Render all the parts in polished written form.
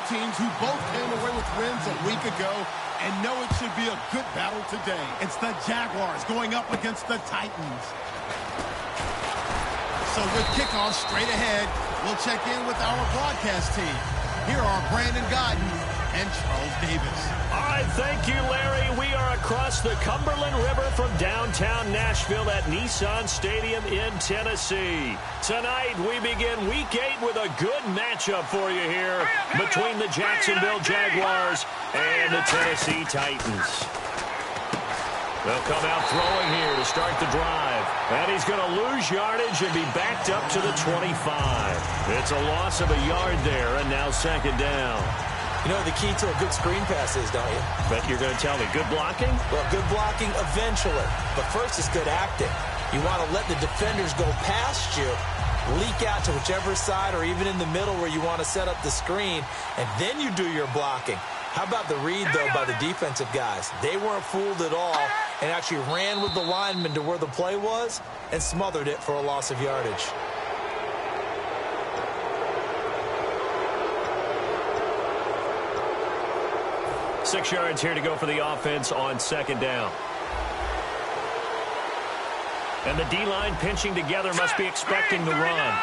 teams who both came away with wins a week ago and know it should be a good battle today. It's the Jaguars going up against the Titans. So with kickoff straight ahead, we'll check in with our broadcast team. Here are Brandon Godden and Charles Davis. All right, thank you, Larry. We are across the Cumberland River from downtown Nashville at Nissan Stadium in Tennessee. Tonight, we begin Week 8 with a good matchup for you here between the Jacksonville Jaguars and the Tennessee Titans. They'll come out throwing here to start the drive. And he's going to lose yardage and be backed up to the 25. It's a loss of a yard there, and now second down. You know the key to a good screen pass is, don't you? Bet you're going to tell me good blocking? Well, good blocking eventually. But first is good acting. You want to let the defenders go past you, leak out to whichever side or even in the middle where you want to set up the screen, and then you do your blocking. How about the read, though, by the defensive guys? They weren't fooled at all and actually ran with the lineman to where the play was and smothered it for a loss of yardage. Six yards here to go for the offense on second down. And the D-line pinching together must be expecting the run.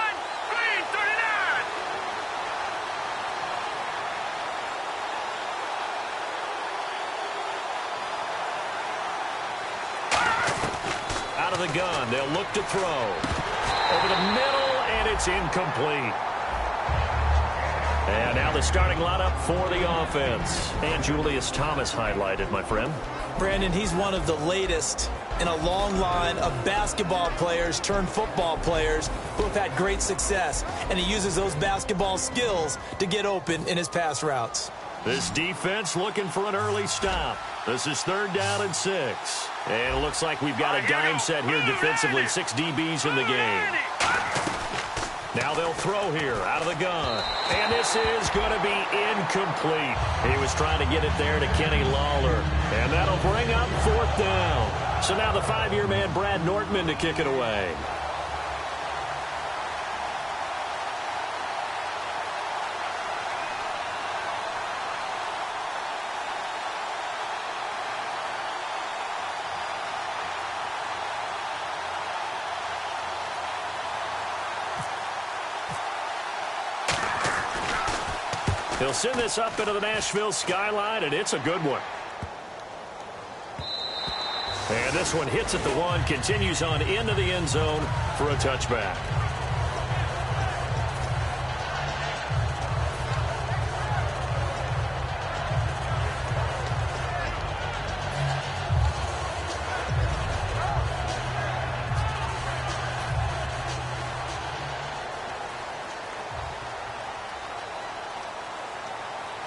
Out of the gun, they'll look to throw. Over the middle, and it's incomplete. And now the starting lineup for the offense. And Julius Thomas highlighted, my friend. Brandon, he's one of the latest in a long line of basketball players turned football players who have had great success. And he uses those basketball skills to get open in his pass routes. This defense looking for an early stop. This is 3rd down and 6. And it looks like we've got a dime set here defensively. 6 DBs in the game. Now they'll throw here out of the gun. And this is going to be incomplete. He was trying to get it there to Kenny Lawler. And that'll bring up 4th down. So now the 5-year man, Brad Nortman, to kick it away. He'll send this up into the Nashville skyline, and it's a good one. And this one hits at the 1, continues on into the end zone for a touchback.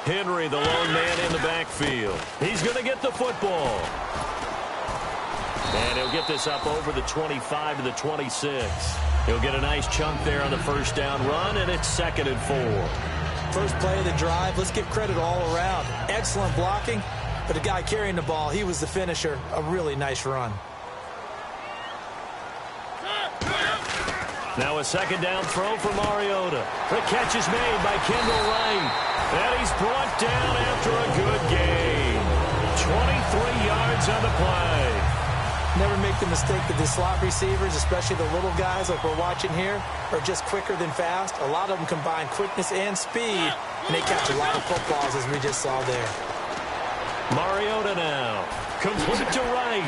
Henry, the lone man in the backfield. He's going to get the football. And he'll get this up over the 25 to the 26. He'll get a nice chunk there on the first down run, and it's 2nd and 4. First play of the drive, let's give credit all around. Excellent blocking, but the guy carrying the ball, he was the finisher. A really nice run. Now a 2nd down throw for Mariota. The catch is made by Kendall Wright. And he's brought down after a good gain. 23 yards on the play. Never make the mistake that the slot receivers, especially the little guys like we're watching here, are just quicker than fast. A lot of them combine quickness and speed, and they catch a lot of footballs, as we just saw there. Mariota now. Complete to Wright.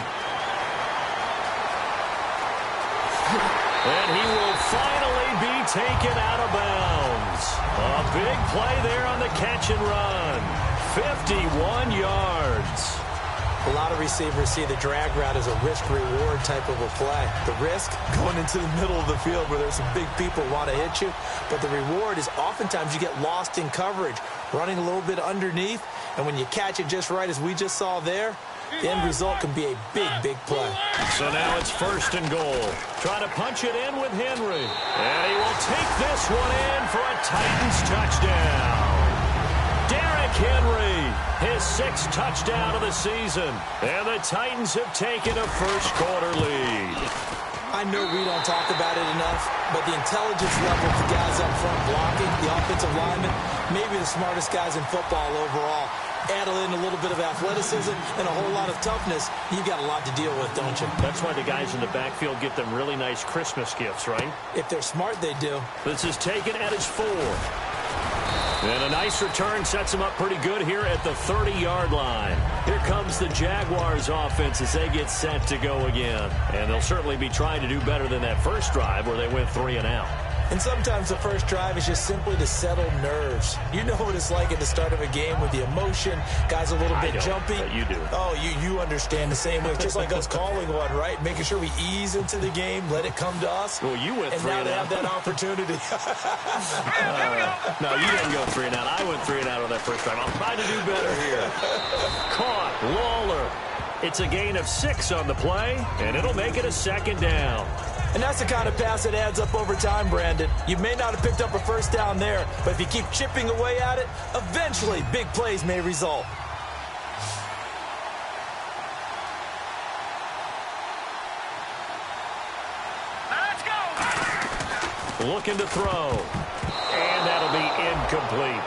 And he will finally be taken out of bounds. A big play there on the catch and run. 51 yards. A lot of receivers see the drag route as a risk-reward type of a play. The risk, going into the middle of the field where there's some big people who want to hit you. But the reward is oftentimes you get lost in coverage, running a little bit underneath. And when you catch it just right, as we just saw there, the end result can be a big, big play. So now it's 1st and goal. Trying to punch it in with Henry. And he will take this one in for a Titans touchdown. Derrick Henry, his 6th touchdown of the season. And the Titans have taken a first-quarter lead. I know we don't talk about it enough, but the intelligence level of the guys up front blocking, the offensive linemen, maybe the smartest guys in football overall. Add in a little bit of athleticism and a whole lot of toughness, you got a lot to deal with, don't you? That's why the guys in the backfield get them really nice Christmas gifts, right? If they're smart, they do. This is taken at his 4. And a nice return sets him up pretty good here at the 30-yard line. Here comes the Jaguars offense as they get set to go again. And they'll certainly be trying to do better than that first drive where they went 3 and out. And sometimes the first drive is just simply to settle nerves. You know what it's like at the start of a game with the emotion. Guys a little bit jumpy. But you do. Oh, you understand the same way. It's just like us calling one, right? Making sure we ease into the game, let it come to us. Well, you went 3 and out. And now they have that opportunity. No, you didn't go 3 and out. I went 3 and out on that first drive. I'm trying to do better here. Caught. Lawler. It's a gain of 6 on the play, and it'll make it a 2nd down. And that's the kind of pass that adds up over time, Brandon. You may not have picked up a first down there, but if you keep chipping away at it, eventually big plays may result. Let's go! Looking to throw. And that'll be incomplete.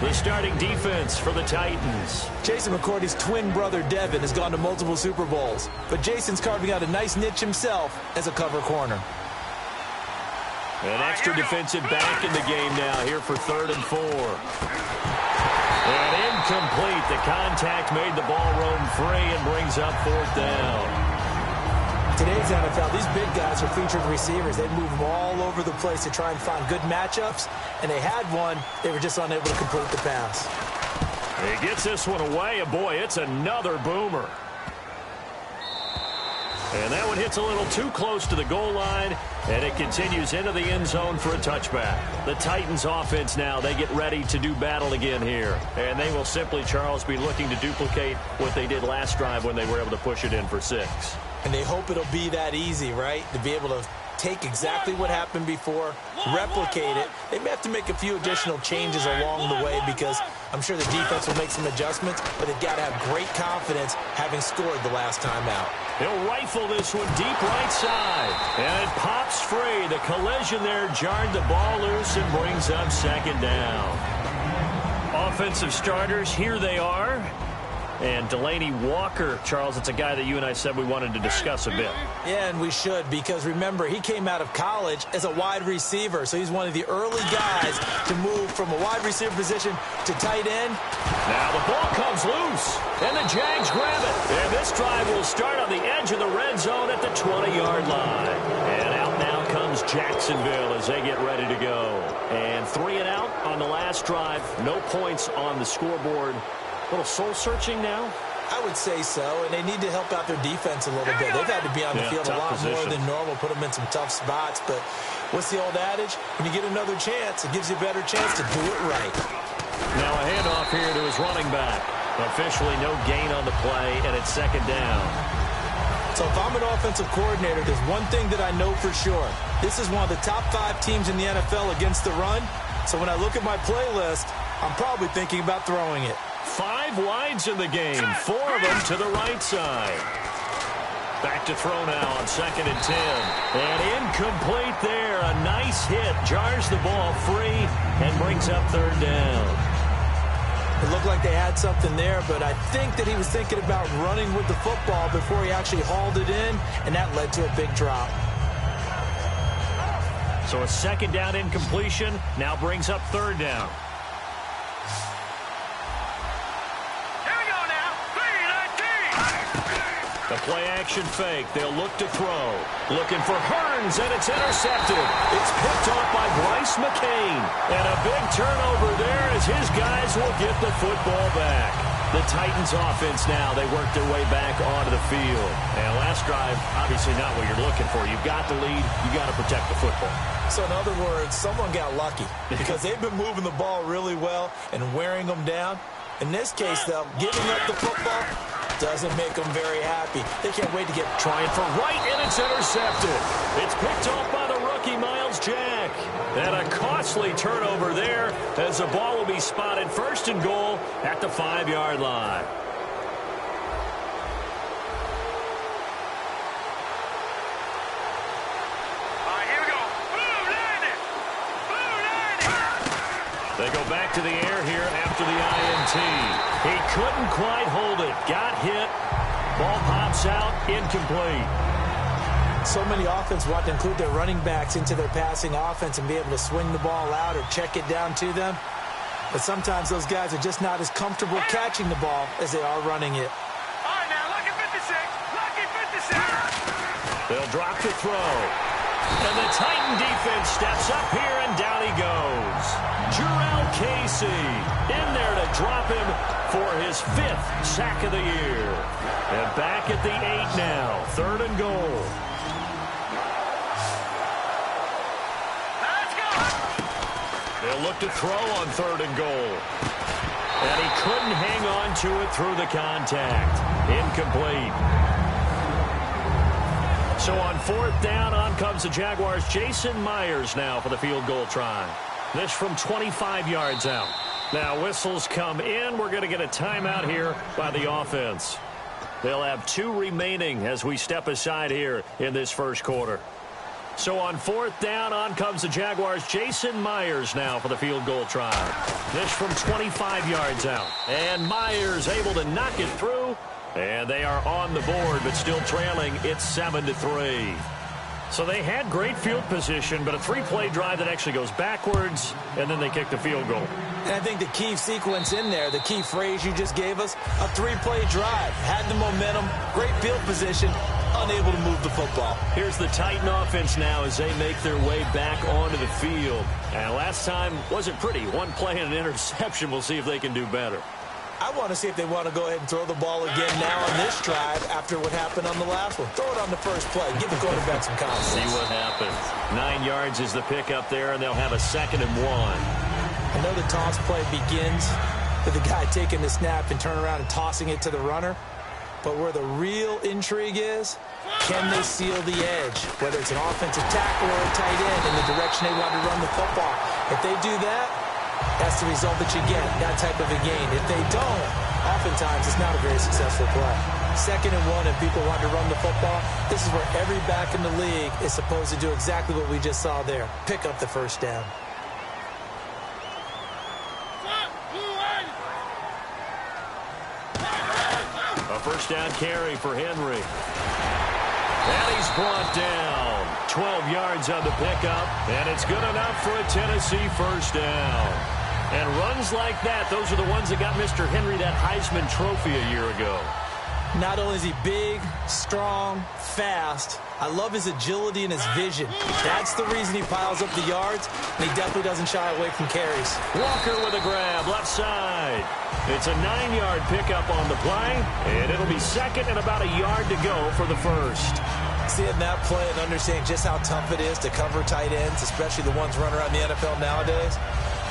The starting defense for the Titans. Jason McCourty's twin brother, Devin, has gone to multiple Super Bowls. But Jason's carving out a nice niche himself as a cover corner. An extra defensive back in the game now here for 3rd and 4. And incomplete. The contact made the ball roam free and brings up 4th down. Today's NFL, these big guys are featured receivers. They move them all over the place to try and find good matchups, and they had one. They were just unable to complete the pass. He gets this one away, and boy, it's another boomer. And that one hits a little too close to the goal line, and it continues into the end zone for a touchback. The Titans offense now, they get ready to do battle again here. And they will simply, Charles, be looking to duplicate what they did last drive when they were able to push it in for 6. And they hope it'll be that easy, right? To be able to take exactly what happened before, replicate it. They may have to make a few additional changes along the way because I'm sure the defense will make some adjustments, but they've got to have great confidence having scored the last time out. He'll rifle this one deep right side. And it pops free. The collision there jarred the ball loose and brings up 2nd down. Offensive starters, here they are. And Delaney Walker, Charles, it's a guy that you and I said we wanted to discuss a bit. Yeah, and we should, because remember, he came out of college as a wide receiver, so he's one of the early guys to move from a wide receiver position to tight end. Now the ball comes loose, and the Jags grab it. And this drive will start on the edge of the red zone at the 20-yard line. And out now comes Jacksonville as they get ready to go. And 3 and out on the last drive. No points on the scoreboard. A little soul-searching now? I would say so, and they need to help out their defense a little bit. They've had to be on the field a lot more than normal, put them in some tough spots. But what's the old adage? When you get another chance, it gives you a better chance to do it right. Now a handoff here to his running back. Officially no gain on the play, and it's 2nd down. So if I'm an offensive coordinator, there's one thing that I know for sure. This is one of the top 5 teams in the NFL against the run. So when I look at my playlist, I'm probably thinking about throwing it. 5 wides in the game, 4 of them to the right side. Back to throw now on 2nd and 10. And incomplete there. A nice hit. Jars the ball free and brings up 3rd down. It looked like they had something there, but I think that he was thinking about running with the football before he actually hauled it in, and that led to a big drop. So a 2nd down incompletion now brings up 3rd down. The play-action fake. They'll look to throw. Looking for Hearns, and it's intercepted. It's picked off by Bryce McCain. And a big turnover there as his guys will get the football back. The Titans offense now, they work their way back onto the field. And last drive, obviously not what you're looking for. You've got the lead. You've got to protect the football. So in other words, someone got lucky because they've been moving the ball really well and wearing them down. In this case, though, giving up the football doesn't make them very happy. They can't wait to get trying for right, and it's intercepted. It's picked off by the rookie, Miles Jack. And a costly turnover there as the ball will be spotted 1st and goal at the 5-yard line. They go back to the air here after the INT. He couldn't quite hold it. Got hit. Ball pops out. Incomplete. So many offenses want to include their running backs into their passing offense and be able to swing the ball out or check it down to them. But sometimes those guys are just not as comfortable catching the ball as they are running it. All right, now, lucky 56. Lucky 56. They'll drop the throw. And the Titan defense steps up here, and down he goes. Jarrell Casey in there to drop him for his 5th sack of the year. And back at the 8 now, 3rd and goal. Let's go. They'll look to throw on 3rd and goal. And he couldn't hang on to it through the contact. Incomplete. So on 4th down, on comes the Jaguars' Jason Myers now for the field goal try. This from 25 yards out. Now whistles come in. We're going to get a timeout here by the offense. They'll have 2 remaining as we step aside here in this first quarter. So on 4th down, on comes the Jaguars' Jason Myers now for the field goal try. This from 25 yards out. And Myers able to knock it through. And they are on the board, but still trailing. It's 7-3. So they had great field position, but a 3-play drive that actually goes backwards, and then they kick the field goal. And I think the key sequence in there, the key phrase you just gave us, a 3-play drive. Had the momentum, great field position, unable to move the football. Here's the Titan offense now as they make their way back onto the field. And last time wasn't pretty. 1 play and an interception. We'll see if they can do better. I want to see if they want to go ahead and throw the ball again now on this drive after what happened on the last one. Throw it on the first play. Give the quarterback some confidence. See what happens. 9 yards is the pickup there, and they'll have a 2nd and 1. I know the toss play begins with the guy taking the snap and turning around and tossing it to the runner. But where the real intrigue is, can they seal the edge? Whether it's an offensive tackle or a tight end in the direction they want to run the football. If they do that, that's the result that you get, that type of a gain. If they don't, oftentimes it's not a very successful play. 2nd and 1 and people want to run the football. This is where every back in the league is supposed to do exactly what we just saw there. Pick up the first down. A first down carry for Henry. And he's brought down. 12 yards on the pickup, and it's good enough for a Tennessee first down. And runs like that, those are the ones that got Mr. Henry that Heisman Trophy a year ago. Not only is he big, strong, fast, I love his agility and his vision. That's the reason he piles up the yards, and he definitely doesn't shy away from carries. Walker with a grab, left side. It's a 9-yard pickup on the play, and it'll be 2nd and about a yard to go for the first. Seeing that play and understanding just how tough it is to cover tight ends, especially the ones running around the NFL nowadays,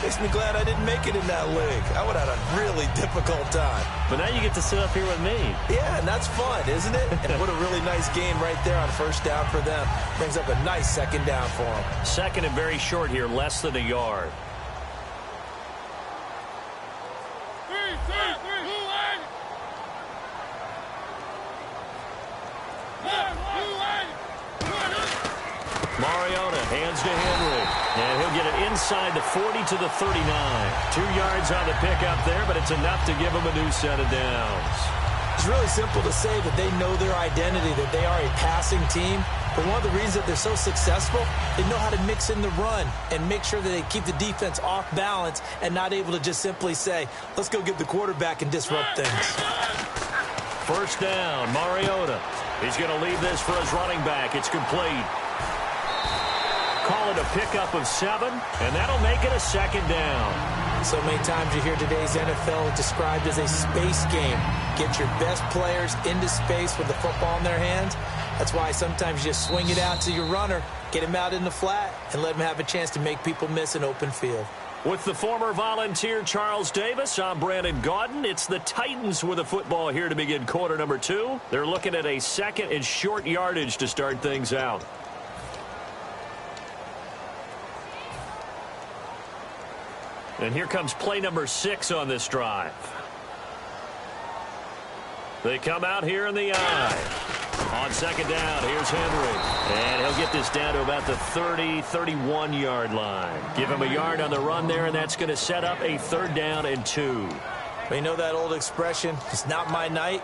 makes me glad I didn't make it in that league. I would have had a really difficult time. But now you get to sit up here with me. Yeah, and that's fun, isn't it? And what a really nice game right there on first down for them. Brings up a nice 2nd down for them. 2nd and very short here, less than a yard. Mariota hands to Henry, and he'll get it inside the 40 to the 39. 2 yards on the pickup there, but it's enough to give him a new set of downs. It's really simple to say that they know their identity, that they are a passing team. But one of the reasons that they're so successful, they know how to mix in the run and make sure that they keep the defense off balance and not able to just simply say, let's go get the quarterback and disrupt things. First down, Mariota. He's going to leave this for his running back. It's complete. Call it a pickup of 7, and that'll make it a 2nd down. So many times you hear today's NFL described as a space game. Get your best players into space with the football in their hands. That's why sometimes you just swing it out to your runner, get him out in the flat, and let him have a chance to make people miss an open field. With the former Volunteer Charles Davis, I'm Brandon Gaudin. It's the Titans with a football here to begin quarter number 2. They're looking at a 2nd and short yardage to start things out. And here comes play number 6 on this drive. They come out here in the eye. On second down, here's Henry. And he'll get this down to about the 30, 31-yard line. Give him a yard on the run there, and that's going to set up a 3rd down and 2. You know that old expression, it's not my night?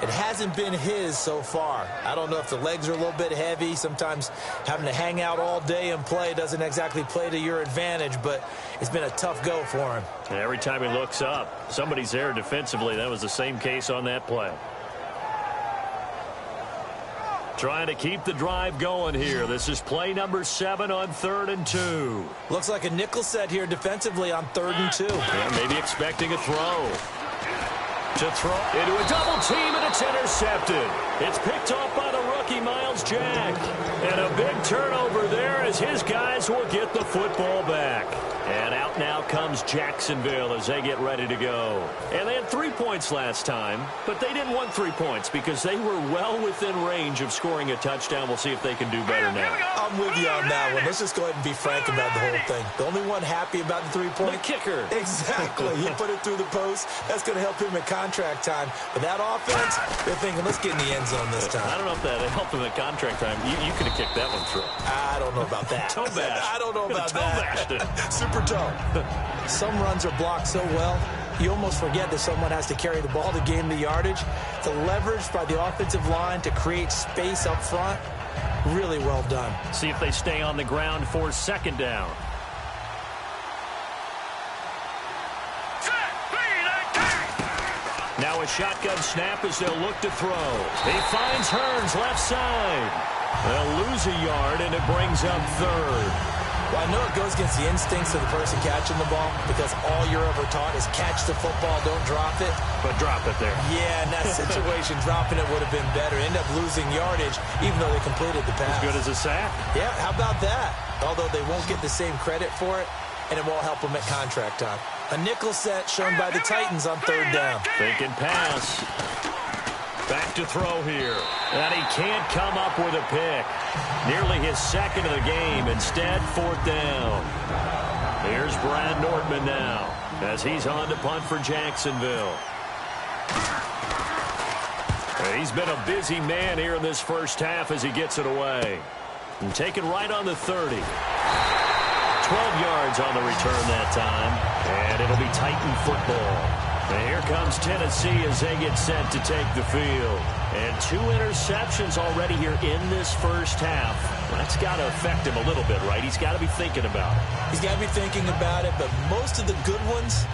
It hasn't been his so far. I don't know if the legs are a little bit heavy. Sometimes having to hang out all day and play doesn't exactly play to your advantage, but it's been a tough go for him. And every time he looks up, somebody's there defensively. That was the same case on that play. Trying to keep the drive going here. This is play number 7 on 3rd and 2. Looks like a nickel set here defensively on 3rd and 2. Yeah, maybe expecting a throw. To throw into a double team, and it's intercepted. It's picked off by the rookie Miles Jack. And a big turnover there as his guys will get the football back. And out now comes Jacksonville as they get ready to go. And they had 3 points last time, but they didn't want 3 points because they were well within range of scoring a touchdown. We'll see if they can do better now. I'm with you on that one. Let's just go ahead and be frank about the whole thing. The only one happy about the 3-point? The kicker. Exactly. He put it through the post. That's going to help him at contract time. But that offense, they're thinking, let's get in the end zone this time. I don't know if that helped him at contract time. You could have kicked that one through. I don't know about that. Toe bash. I don't know about toe that. Bashed it. Super toe. Some runs are blocked so well, you almost forget that someone has to carry the ball to gain the yardage. The leverage by the offensive line to create space up front, really well done. See if they stay on the ground for 2nd down. Now a shotgun snap as they'll look to throw. He finds Hearns left side. They'll lose a yard, and it brings up 3rd. Well, I know it goes against the instincts of the person catching the ball because all you're ever taught is catch the football, don't drop it. But drop it there. Yeah, in that situation, dropping it would have been better. End up losing yardage, even though they completed the pass. As good as a sack. Yeah, how about that? Although they won't get the same credit for it, and it won't help them at contract time. A nickel set shown by the Titans on 3rd down. Faking pass. Back to throw here. And he can't come up with a pick. Nearly his 2nd of the game. Instead, 4th down. Here's Brad Nordman now as he's on to punt for Jacksonville. He's been a busy man here in this first half as he gets it away. And taken right on the 30. 12 yards on the return that time. And it'll be Titan football. And here comes Tennessee as they get set to take the field. And 2 interceptions already here in this first half. That's got to affect him a little bit, right? He's got to be thinking about it. He's got to be thinking about it, but most of the good ones,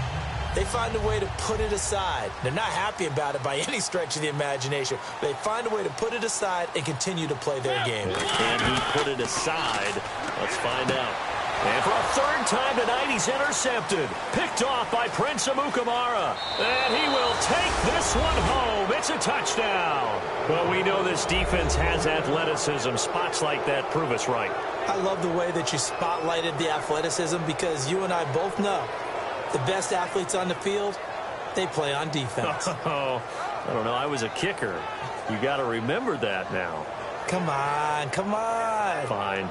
they find a way to put it aside. They're not happy about it by any stretch of the imagination. They find a way to put it aside and continue to play their game. Can he put it aside? Let's find out. And for a 3rd time tonight, he's intercepted. Picked off by Prince Amukamara. And he will take this one home. It's a touchdown. Well, we know this defense has athleticism. Spots like that prove us right. I love the way that you spotlighted the athleticism because you and I both know the best athletes on the field, they play on defense. Oh, I don't know. I was a kicker. You got to remember that now. Come on, come on. Fine.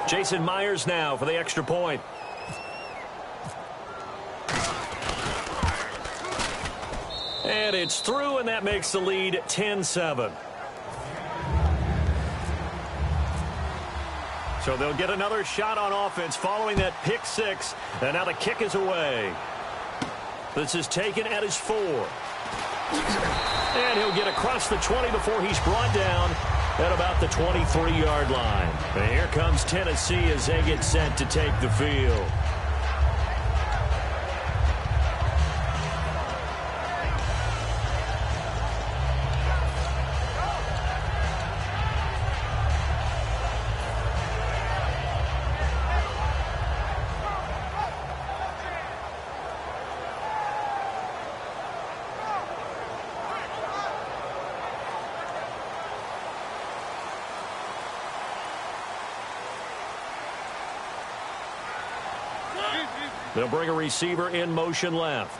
Jason Myers now for the extra point. And it's through, and that makes the lead 10-7. So they'll get another shot on offense following that pick 6. And now the kick is away. This is taken at his 4. And he'll get across the 20 before he's brought down at about the 23-yard line. And here comes Tennessee as they get set to take the field. They'll bring a receiver in motion left.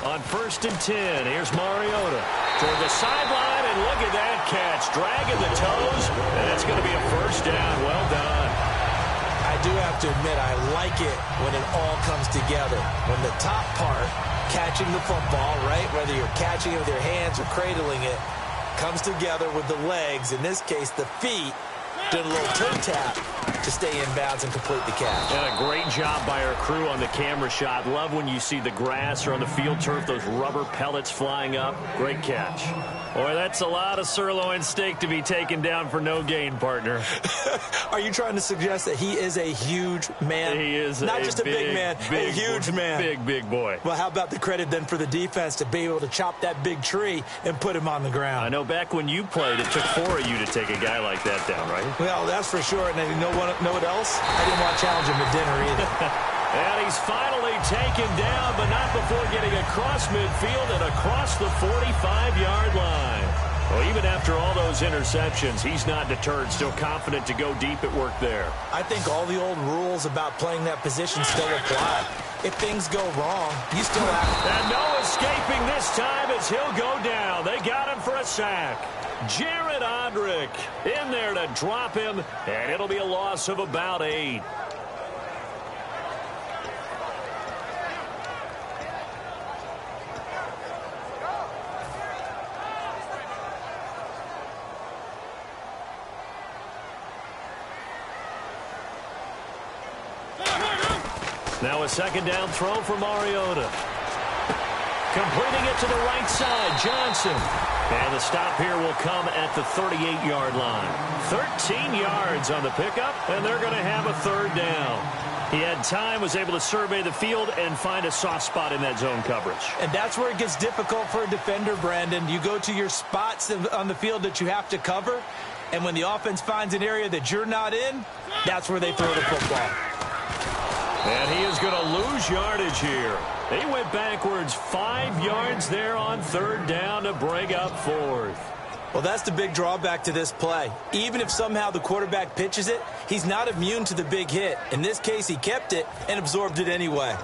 On 1st and 10, here's Mariota toward the sideline, and look at that catch. Dragging the toes, and it's going to be a 1st down. Well done. I do have to admit, I like it when it all comes together. When the top part, catching the football, right, whether you're catching it with your hands or cradling it, comes together with the legs, in this case the feet, doing a little toe tap to stay in bounds and complete the catch. And a great job by our crew on the camera shot. Love when you see the grass or on the field turf, those rubber pellets flying up. Great catch. Boy, that's a lot of sirloin steak to be taken down for no gain, partner. Are you trying to suggest that he is a huge man? He is not just a big man, a huge man. Big boy. Well, how about the credit then for the defense to be able to chop that big tree and put him on the ground? I know back when you played, it took 4 of you to take a guy like that down, right? Well, that's for sure. And you know what else? I didn't want to challenge him at dinner either. And he's finally taken down, but not before getting across midfield and across the 45-yard line. Well, even after all those interceptions, he's not deterred, still confident to go deep at work there. I think all the old rules about playing that position still apply. If things go wrong, you still have... And no escaping this time as he'll go down. They got him for a sack. Jared Odrick in there to drop him, and it'll be a loss of about 8. Now a second down throw for Mariota. Completing it to the right side, Johnson. And the stop here will come at the 38-yard line. 13 yards on the pickup, and they're going to have a third down. He had time, was able to survey the field and find a soft spot in that zone coverage. And that's where it gets difficult for a defender, Brandon. You go to your spots on the field that you have to cover, and when the offense finds an area that you're not in, that's where they throw the football. And he is going to lose yardage here. He went backwards 5 yards there on third down to bring up fourth. Well, that's the big drawback to this play. Even if somehow the quarterback pitches it, he's not immune to the big hit. In this case, he kept it and absorbed it anyway.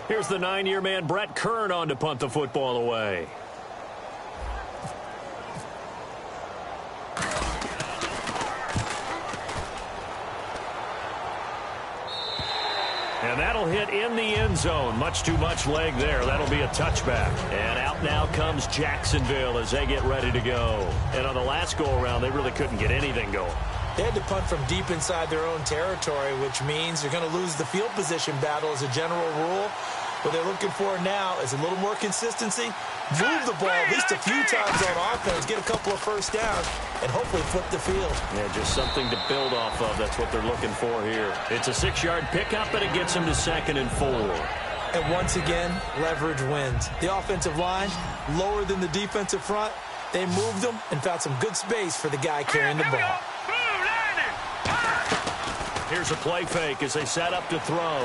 Here's the 9-year man, Brett Kern, on to punt the football away. And that'll hit in the end zone. Much too much leg there. That'll be a touchback. And out now comes Jacksonville as they get ready to go. And on the last go-around, they really couldn't get anything going. They had to punt from deep inside their own territory, which means they're going to lose the field position battle as a general rule. What they're looking for now is a little more consistency, move the ball at least a few times on offense, get a couple of first downs, and hopefully flip the field. Yeah, just something to build off of. That's what they're looking for here. It's a 6-yard pickup, and it gets them to 2nd and 4. And once again, leverage wins. The offensive line, lower than the defensive front. They moved them and found some good space for the guy carrying the ball. Here's a play fake as they set up to throw.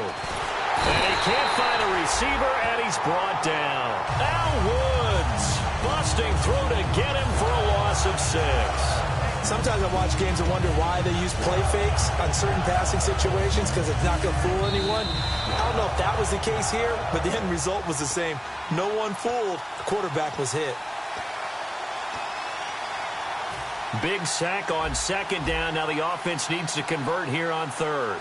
And he can't find a receiver, and he's brought down. Al Woods busting through to get him for a loss of 6. Sometimes I watch games and wonder why they use play fakes on certain passing situations because it's not going to fool anyone. I don't know if that was the case here, but the end result was the same. No one fooled. The quarterback was hit. Big sack on 2nd down. Now the offense needs to convert here on 3rd.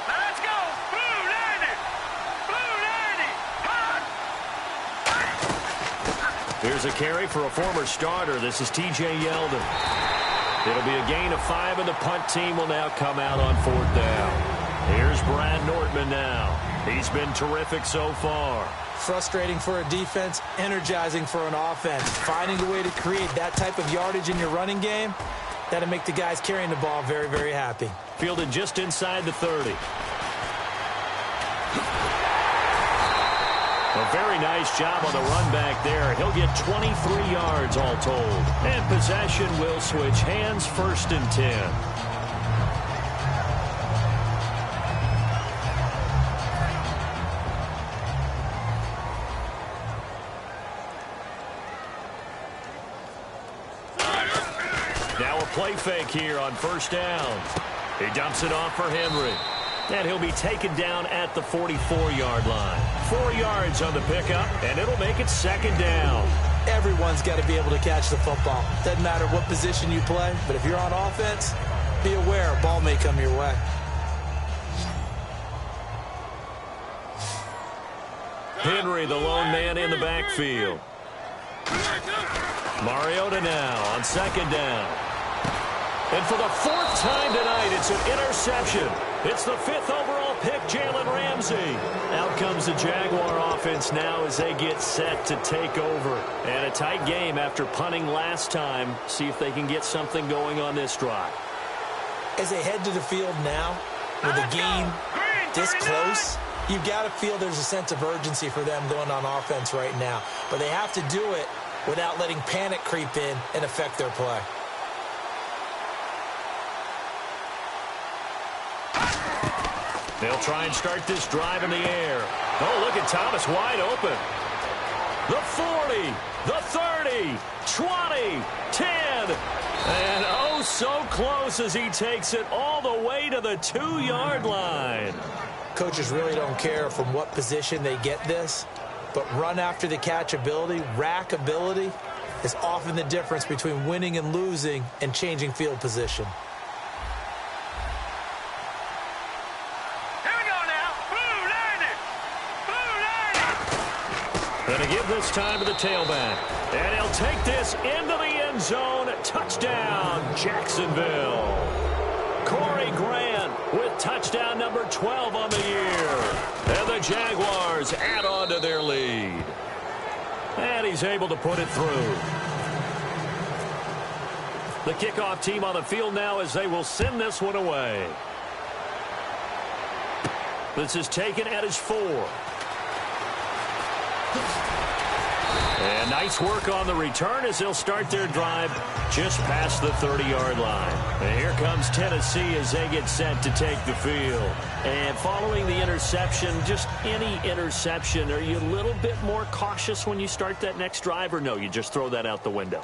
Let's go! Blue 90! Blue 90! Here's a carry for a former starter. This is T.J. Yeldon. It'll be a gain of 5, and the punt team will now come out on 4th down. Here's Brad Nortman now. He's been terrific so far. Frustrating for a defense, energizing for an offense. Finding a way to create that type of yardage in your running game, that'll make the guys carrying the ball very, very happy. Fielded just inside the 30. A very nice job on the run back there. He'll get 23 yards all told. And possession will switch hands, 1st and 10. Now a play fake here on 1st down. He dumps it off for Henry. And he'll be taken down at the 44-yard line. 4 yards on the pickup, and it'll make it second down. Everyone's got to be able to catch the football. Doesn't matter what position you play, but if you're on offense, be aware a ball may come your way. Henry, the lone man in the backfield. Mariota now on second down. And for the 4th time tonight, it's an interception. It's the 5th overall pick, Jalen Ramsey. Out comes the Jaguar offense now as they get set to take over. And a tight game after punting last time. See if they can get something going on this drive. As they head to the field now, with the game this close, you've got to feel there's a sense of urgency for them going on offense right now. But they have to do it without letting panic creep in and affect their play. They'll try and start this drive in the air. Oh, look at Thomas wide open. The 40, the 30, 20, 10. And oh, so close as he takes it all the way to the 2-yard line. Coaches really don't care from what position they get this, but run after the catch ability, rack ability, is often the difference between winning and losing and changing field position. Going to give this time to the tailback. And he'll take this into the end zone. Touchdown, Jacksonville. Corey Grant with touchdown number 12 on the year. And the Jaguars add on to their lead. And he's able to put it through. The kickoff team on the field now as they will send this one away. This is taken at his 4. And nice work on the return as they'll start their drive just past the 30-yard line. And here comes Tennessee as they get set to take the field. And following the interception, just any interception, are you a little bit more cautious when you start that next drive, or no, you just throw that out the window?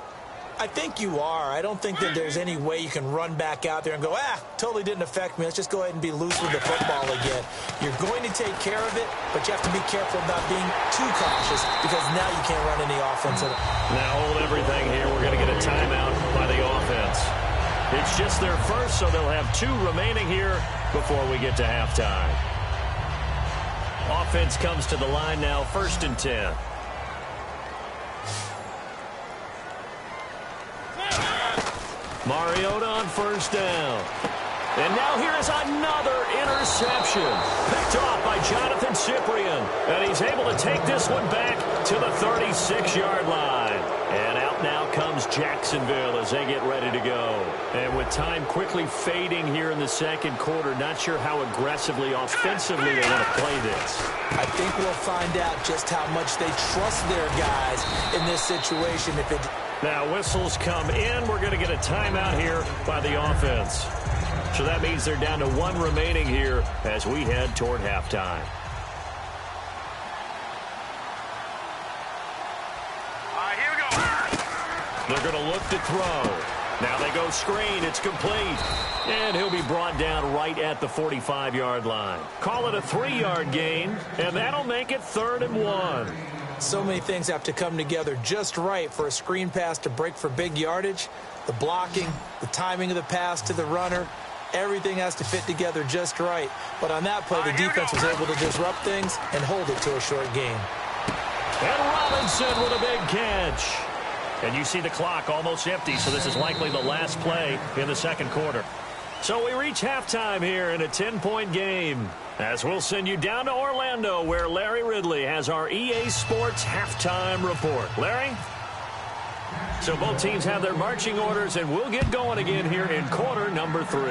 I think you are. I don't think that there's any way you can run back out there and go, totally didn't affect me. Let's just go ahead and be loose with the football again. You're going to take care of it, but you have to be careful about being too cautious because now you can't run any offense. Now hold everything here. We're going to get a timeout by the offense. It's just their first, so they'll have 2 remaining here before we get to halftime. Offense comes to the line now, 1st and 10. Mariota on 1st down. And now here is another interception. Picked off by Jonathan Cyprien. And he's able to take this one back to the 36-yard line. And out now comes Jacksonville as they get ready to go. And with time quickly fading here in the second quarter, not sure how aggressively, offensively they want to play this. I think we'll find out just how much they trust their guys in this situation. Now whistles come in. We're going to get a timeout here by the offense. So that means they're down to 1 remaining here as we head toward halftime. Here we go. They're going to look to throw. Now they go screen. It's complete. And he'll be brought down right at the 45-yard line. Call it a 3-yard gain, and that'll make it 3rd and 1. So many things have to come together just right for a screen pass to break for big yardage. The blocking, the timing of the pass to the runner, everything has to fit together just right. But on that play, the defense was able to disrupt things and hold it to a short gain. And Robinson with a big catch. And you see the clock almost empty, so this is likely the last play in the second quarter. So we reach halftime here in a 10-point game. As we'll send you down to Orlando, where Larry Ridley has our EA Sports halftime report. Larry? So both teams have their marching orders, and we'll get going again here in quarter number 3.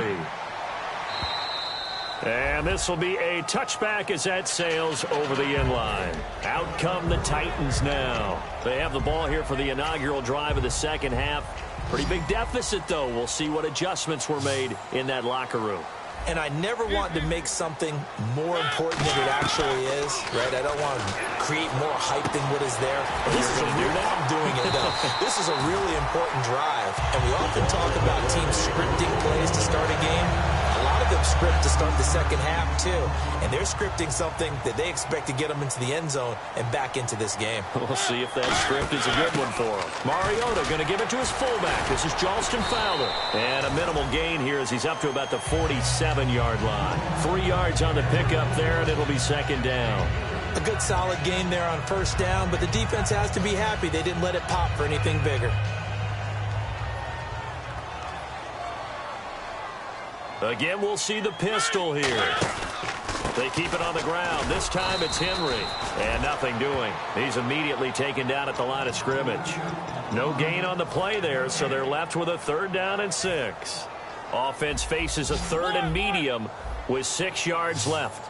And this will be a touchback as that sails over the end line. Out come the Titans now. They have the ball here for the inaugural drive of the second half. Pretty big deficit, though. We'll see what adjustments were made in that locker room. And I never want to make something more important than it actually is, right? I don't want to create more hype than what is there. This is I'm doing it, though. This is a really important drive. And we often talk about teams scripting plays to start a game. A lot of it them script to start the second half, too. And they're scripting something that they expect to get them into the end zone and back into this game. We'll see if that script is a good one for him. Mariota going to give it to his fullback. This is Charleston Fowler. And a minimal gain here as he's up to about the 47-yard line. 3 yards on the pickup there, and it'll be second down. A good solid game there on first down, but the defense has to be happy they didn't let it pop for anything bigger. Again, we'll see the pistol here. They keep it on the ground. This time it's Henry. And nothing doing. He's immediately taken down at the line of scrimmage. No gain on the play there, so they're left with a 3rd down and 6. Offense faces a 3rd and medium with 6 yards left.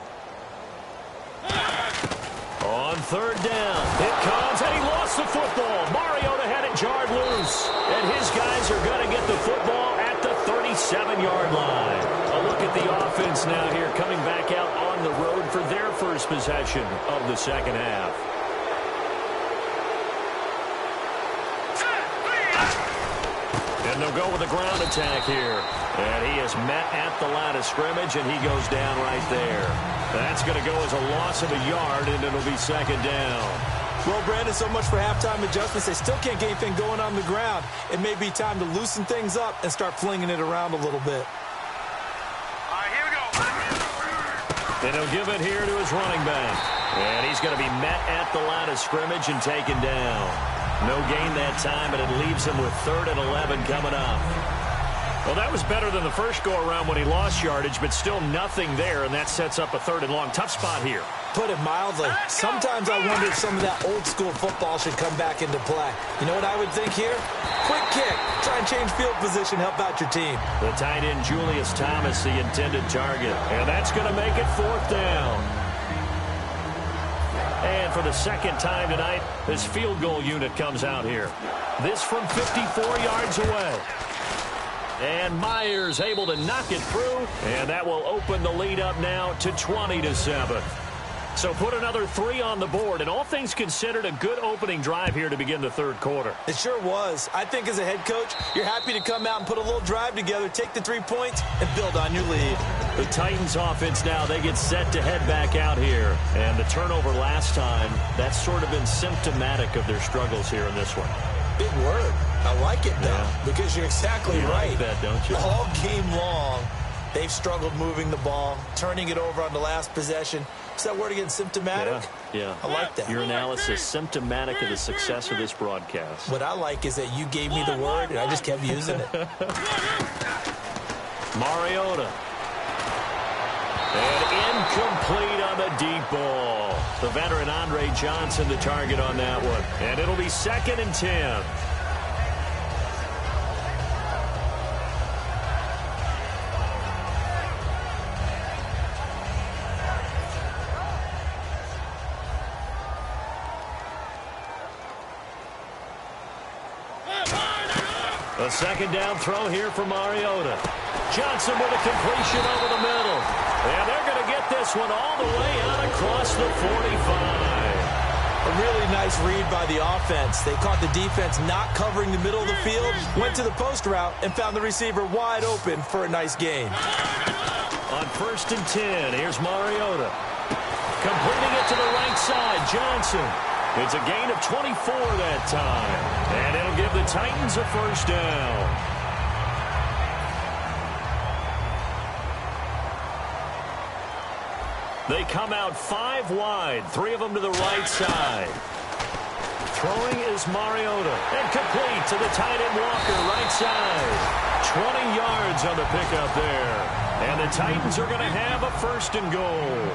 On 3rd down, it comes, and he lost the football. Mariota had it jarred loose, and his guys are going to get the football at the 37-yard line. A look at the offense now here, coming back out on the road for their first possession of the second half. And they'll go with a ground attack here. And he is met at the line of scrimmage, and he goes down right there. That's going to go as a loss of a yard, and it'll be second down. Well, Brandon, so much for halftime adjustments. They still can't get anything going on the ground. It may be time to loosen things up and start flinging it around a little bit. All right, here we go. And he'll give it here to his running back. And he's going to be met at the line of scrimmage and taken down. No gain that time, and it leaves him with 3rd and 11 coming up. Well, that was better than the first go-around when he lost yardage, but still nothing there, and that sets up a 3rd and long. Tough spot here. Put it mildly. Sometimes I wonder if some of that old-school football should come back into play. You know what I would think here? Quick kick. Try and change field position. Help out your team. The tight end, Julius Thomas, the intended target. And that's going to make it 4th down. And for the second time tonight, this field goal unit comes out here. This from 54 yards away. And Myers able to knock it through, and that will open the lead up now to 20-7. So put another 3 on the board, and all things considered, a good opening drive here to begin the 3rd quarter. It sure was. I think as a head coach, you're happy to come out and put a little drive together, take the 3 points, and build on your lead. The Titans offense now, they get set to head back out here. And the turnover last time, that's sort of been symptomatic of their struggles here in this one. Big word. I like it, though, because you're exactly right. Like that, don't you? All game long, they've struggled moving the ball, turning it over on the last possession. Is that word again, symptomatic? Yeah. I like that. Your analysis, symptomatic of the success of this broadcast. What I like is that you gave me the word, and I just kept using it. Mariota. And incomplete on the deep ball. The veteran Andre Johnson, the target on that one. And it'll be 2nd and 10. A 2nd down throw here for Mariota. Johnson with a completion over the middle. And they're going to get this one all the way out across the 45. A really nice read by the offense. They caught the defense not covering the middle of the field, went to the post route, and found the receiver wide open for a nice gain. On 1st and 10, here's Mariota. Completing it to the right side, Johnson. It's a gain of 24 that time. And it'll give the Titans a 1st down. They come out 5 wide, 3 of them to the right side. Throwing is Mariota. And complete to the tight end Walker, right side. 20 yards on the pickup there. And the Titans are going to have a 1st and goal.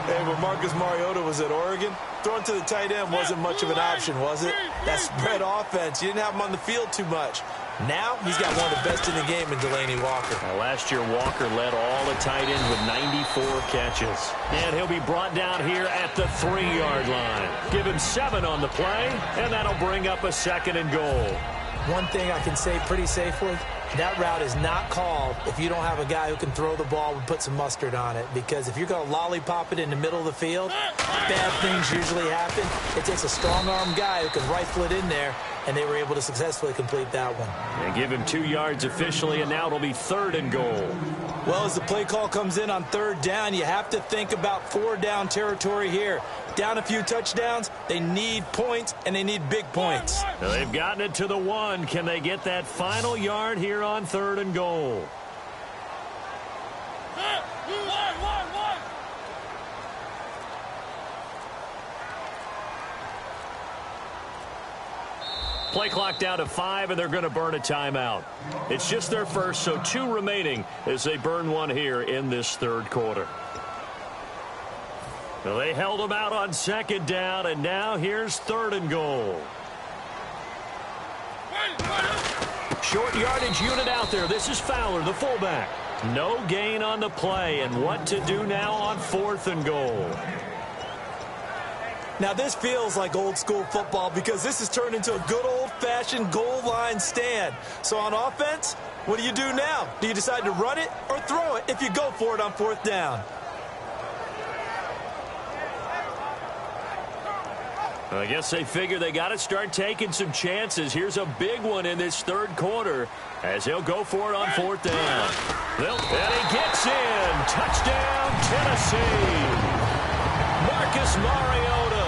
Hey, when Marcus Mariota was at Oregon, throwing to the tight end wasn't much of an option, was it? That spread offense, you didn't have him on the field too much. Now, he's got one of the best in the game in Delaney Walker. Last year, Walker led all the tight ends with 94 catches. And he'll be brought down here at the 3-yard line. Give him 7 on the play, and that'll bring up a 2nd and goal. One thing I can say pretty safely, that route is not called if you don't have a guy who can throw the ball and put some mustard on it. Because if you're going to lollipop it in the middle of the field, bad things usually happen. It takes a strong-arm guy who can rifle it in there and they were able to successfully complete that one. And give him 2 yards officially, and now it'll be 3rd and goal. Well, as the play call comes in on 3rd down, you have to think about 4-down territory here. Down a few touchdowns, they need points, and they need big points. Now they've gotten it to the 1. Can they get that final yard here on 3rd and goal? Play clock down to 5, and they're going to burn a timeout. It's just their first, so 2 remaining as they burn one here in this 3rd quarter. Well, they held them out on 2nd down, and now here's 3rd and goal. Short yardage unit out there. This is Fowler, the fullback. No gain on the play, and what to do now on 4th and goal. Now, this feels like old-school football because this has turned into a good old-fashioned goal line stand. So on offense, what do you do now? Do you decide to run it or throw it if you go for it on 4th down? I guess they figure they got to start taking some chances. Here's a big one in this 3rd quarter as he'll go for it on 4th down. And he gets in. Touchdown, Tennessee. Marcus Mariota,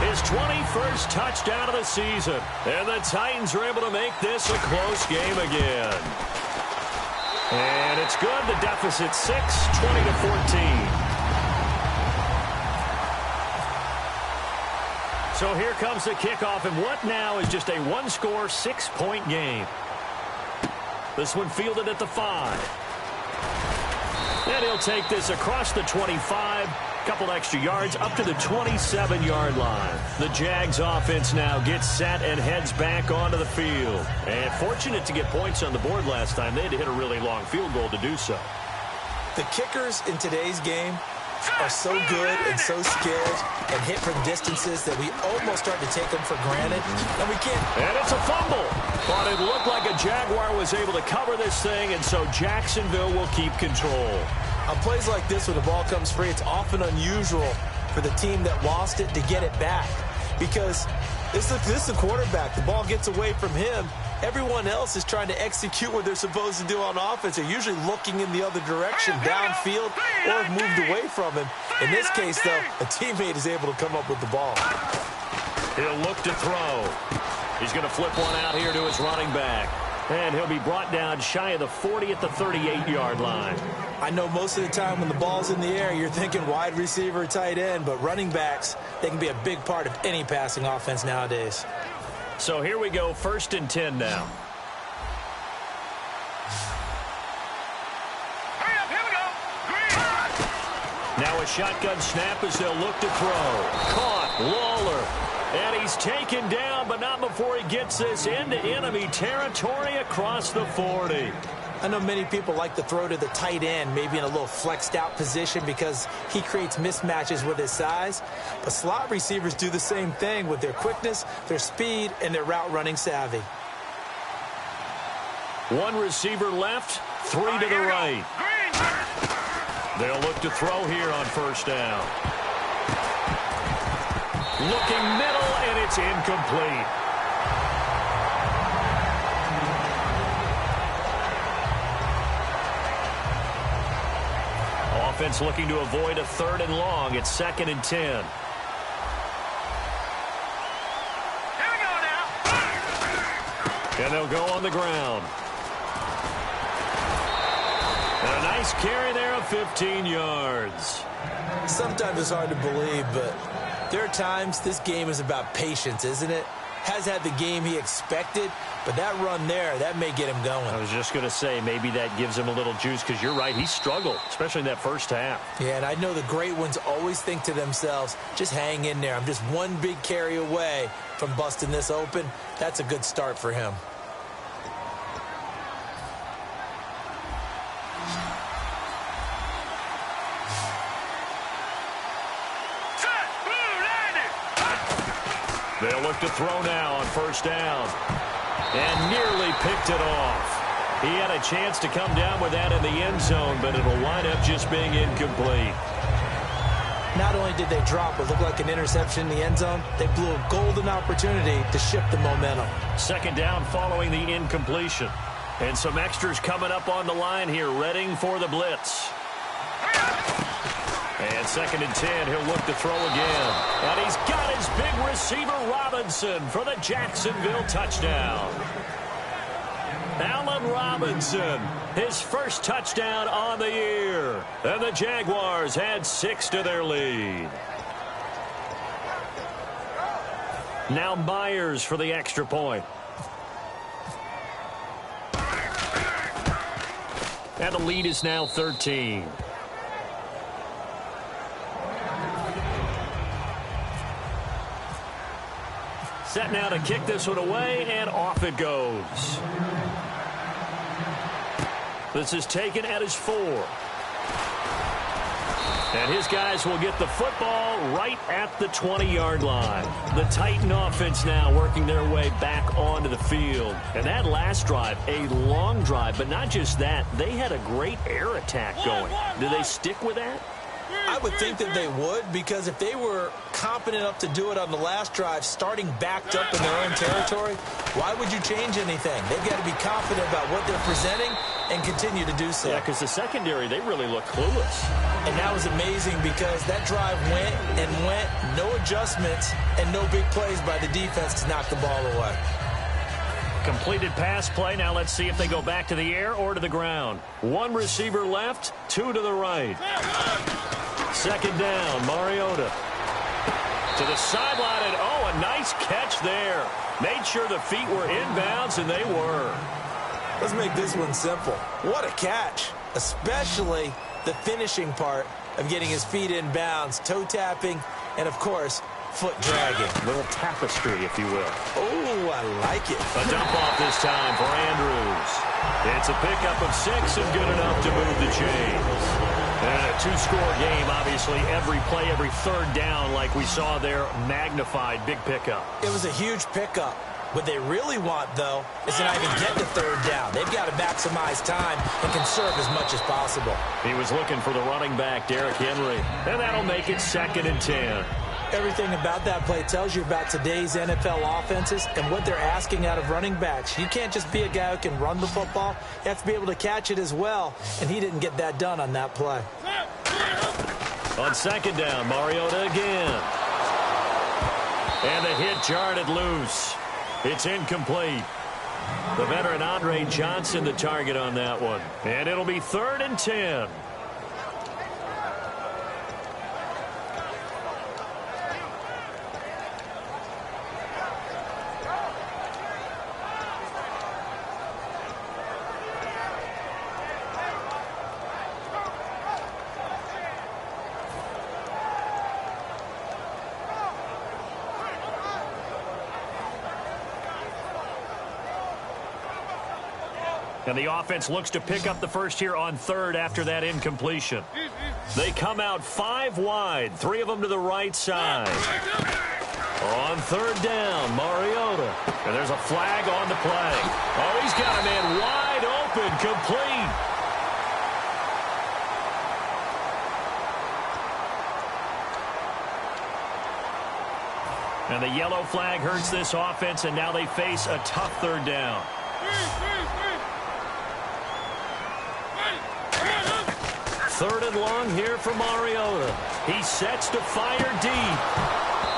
his 21st touchdown of the season. And the Titans are able to make this a close game again. And it's good. The deficit 6, 20-14. So here comes the kickoff, and what now is just a 1-score, 6-point game. This one fielded at the 5. And he'll take this across the 25. Couple extra yards up to the 27-yard line. The Jags offense now gets set and heads back onto the field. And fortunate to get points on the board last time. They had to hit a really long field goal to do so. The kickers in today's game are so good and so skilled and hit from distances that we almost start to take them for granted, and we can't. And it's a fumble. But it looked like a Jaguar was able to cover this thing, and so Jacksonville will keep control. On plays like this, when the ball comes free, it's often unusual for the team that lost it to get it back because this is the quarterback. The ball gets away from him. Everyone else is trying to execute what they're supposed to do on offense. They're usually looking in the other direction, downfield, or have moved away from him. In this case, though, a teammate is able to come up with the ball. He'll look to throw. He's going to flip one out here to his running back. And he'll be brought down shy of the 40 at the 38-yard line. I know most of the time when the ball's in the air, you're thinking wide receiver, tight end, but running backs, they can be a big part of any passing offense nowadays. So here we go, 1st and 10 now. Hurry up, here we go. Green. Now a shotgun snap as they'll look to throw. Caught, Lawler. And he's taken down, but not before he gets this into enemy territory across the 40. I know many people like to throw to the tight end, maybe in a little flexed out position because he creates mismatches with his size. But slot receivers do the same thing with their quickness, their speed, and their route running savvy. 1 receiver left, 3 to the right. They'll look to throw here on 1st down. Looking middle, and it's incomplete. Offense looking to avoid a 3rd and long. It's 2nd and 10. Here we go now. And they'll go on the ground. And a nice carry there of 15 yards. Sometimes it's hard to believe, but there are times this game is about patience, isn't it? Has had the game he expected, but that run there, that may get him going. I was just going to say, maybe that gives him a little juice because you're right, he struggled, especially in that first half. Yeah, and I know the great ones always think to themselves, just hang in there. I'm just one big carry away from busting this open. That's a good start for him. They'll look to throw now on 1st down. And nearly picked it off. He had a chance to come down with that in the end zone, but it'll wind up just being incomplete. Not only did they drop what looked like an interception in the end zone, they blew a golden opportunity to shift the momentum. Second down following the incompletion. And some extras coming up on the line here, readying for the blitz. And 2nd and 10, he'll look to throw again. And he's got his big receiver, Robinson, for the Jacksonville touchdown. Allen Robinson, his first touchdown on the year. And the Jaguars had 6 to their lead. Now Myers for the extra point. And the lead is now 13. Set now to kick this one away, and off it goes. This is taken at his 4. And his guys will get the football right at the 20-yard line. The Titan offense now working their way back onto the field. And that last drive, a long drive, but not just that. They had a great air attack going. Do they stick with that? I would think that they would, because if they were competent enough to do it on the last drive, starting backed up in their own territory, why would you change anything? They've got to be confident about what they're presenting and continue to do so. Yeah, because the secondary, they really look clueless. And that was amazing because that drive went and went, no adjustments, and no big plays by the defense to knock the ball away. Completed pass play. Now let's see if they go back to the air or to the ground. 1 receiver left, 2 to the right. 2nd down, Mariota. To the sideline, and oh, a nice catch there. Made sure the feet were inbounds, and they were. Let's make this one simple. What a catch, especially the finishing part of getting his feet in bounds, toe tapping, and, of course, foot dragging. A little tapestry, if you will. Oh, I like it. A dump off this time for Andrews. It's a pickup of 6 and good enough to move the chains. And a 2-score game, obviously, every play, every 3rd down, like we saw there, magnified, big pickup. It was a huge pickup. What they really want, though, is to not even get to 3rd down. They've got to maximize time and conserve as much as possible. He was looking for the running back, Derrick Henry. And that'll make it 2nd and 10. Everything about that play tells you about today's NFL offenses and what they're asking out of running backs. You can't just be a guy who can run the football. You have to be able to catch it as well, and he didn't get that done on that play. On 2nd down, Mariota again. And the hit jarred it loose. It's incomplete. The veteran Andre Johnson, the target on that one. And it'll be 3rd and 10. And the offense looks to pick up the first here on 3rd after that incompletion. They come out 5 wide, 3 of them to the right side. On 3rd down, Mariota. And there's a flag on the play. Oh, he's got a man wide open, complete. And the yellow flag hurts this offense, and now they face a tough 3rd down. 3rd and long here for Mariota. He sets to fire deep.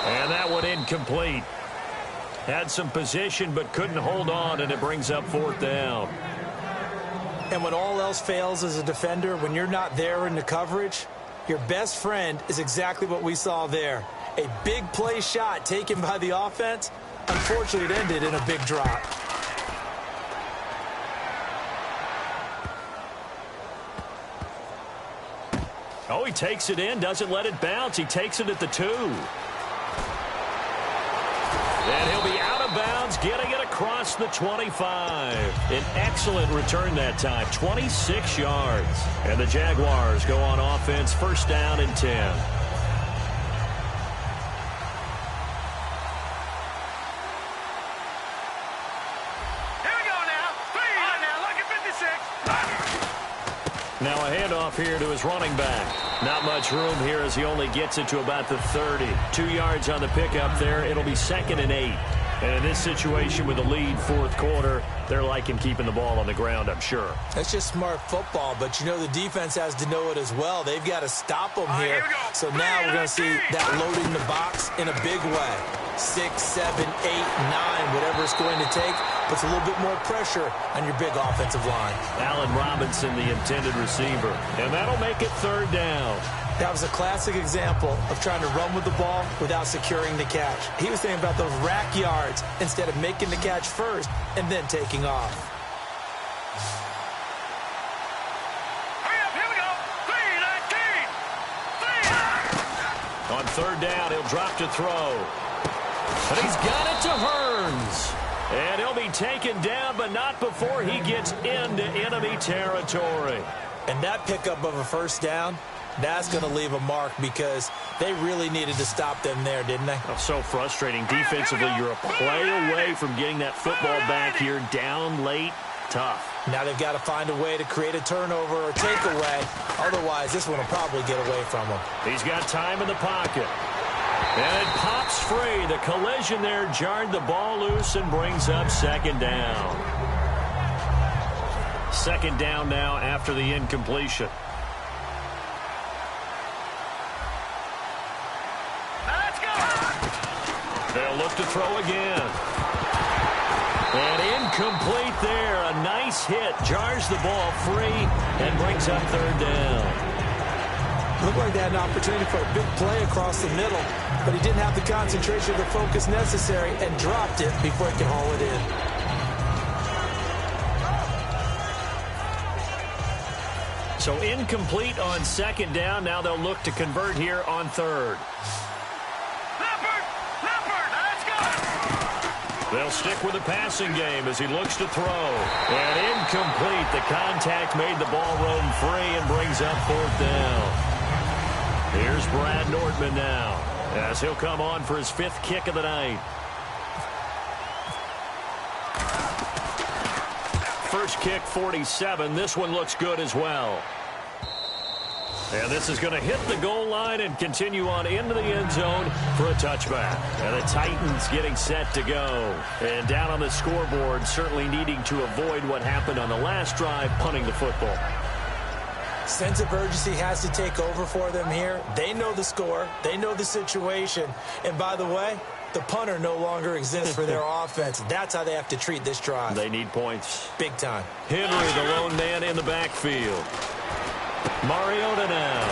And that one incomplete. Had some position but couldn't hold on, and it brings up 4th down. And when all else fails as a defender, when you're not there in the coverage, your best friend is exactly what we saw there. A big play shot taken by the offense. Unfortunately, it ended in a big drop. Oh, he takes it in, doesn't let it bounce. He takes it at the 2. And he'll be out of bounds, getting it across the 25. An excellent return that time, 26 yards. And the Jaguars go on offense, 1st down and 10. Here we go now. 3 on now, lucky 56. Now a handoff here to his running back. Not much room here as he only gets it to about the 30. 2 yards on the pickup there. It'll be 2nd and 8. And in this situation with the lead, fourth quarter, they're liking keeping the ball on the ground, I'm sure. That's just smart football, but you know the defense has to know it as well. They've got to stop them here. So now we're going to see that loading the box in a big way. 6, 7, 8, 9, whatever it's going to take, puts a little bit more pressure on your big offensive line. Allen Robinson, the intended receiver. And that'll make it 3rd down. That was a classic example of trying to run with the ball without securing the catch. He was thinking about those rack yards instead of making the catch first and then taking off. Hurry up, here we go. 3-19. On 3rd down, he'll drop to throw. But he's got it to Hearns. And he'll be taken down, but not before he gets into enemy territory. And that pickup of a 1st down, that's going to leave a mark because they really needed to stop them there, didn't they? Oh, so frustrating. Defensively, you're a play away from getting that football back here. Down late, tough. Now they've got to find a way to create a turnover or takeaway. Otherwise, this one will probably get away from them. He's got time in the pocket. And it pops free. The collision there jarred the ball loose and brings up 2nd down. 2nd down now after the incompletion. They'll look to throw again. And incomplete there. A nice hit. Jars the ball free and brings up 3rd down. Looked like they had an opportunity for a big play across the middle, but he didn't have the concentration or the focus necessary and dropped it before he could haul it in. So incomplete on 2nd down. Now they'll look to convert here on 3rd. They'll stick with the passing game as he looks to throw. And incomplete. The contact made the ball roam free and brings up 4th down. Here's Brad Nordman now as he'll come on for his 5th kick of the night. First kick, 47. This one looks good as well. And this is going to hit the goal line and continue on into the end zone for a touchback. And the Titans getting set to go. And down on the scoreboard, certainly needing to avoid what happened on the last drive, punting the football. Sense of urgency has to take over for them here. They know the score. They know the situation. And by the way, the punter no longer exists for their offense. That's how they have to treat this drive. They need points. Big time. Henry, the lone man in the backfield. Mariota now.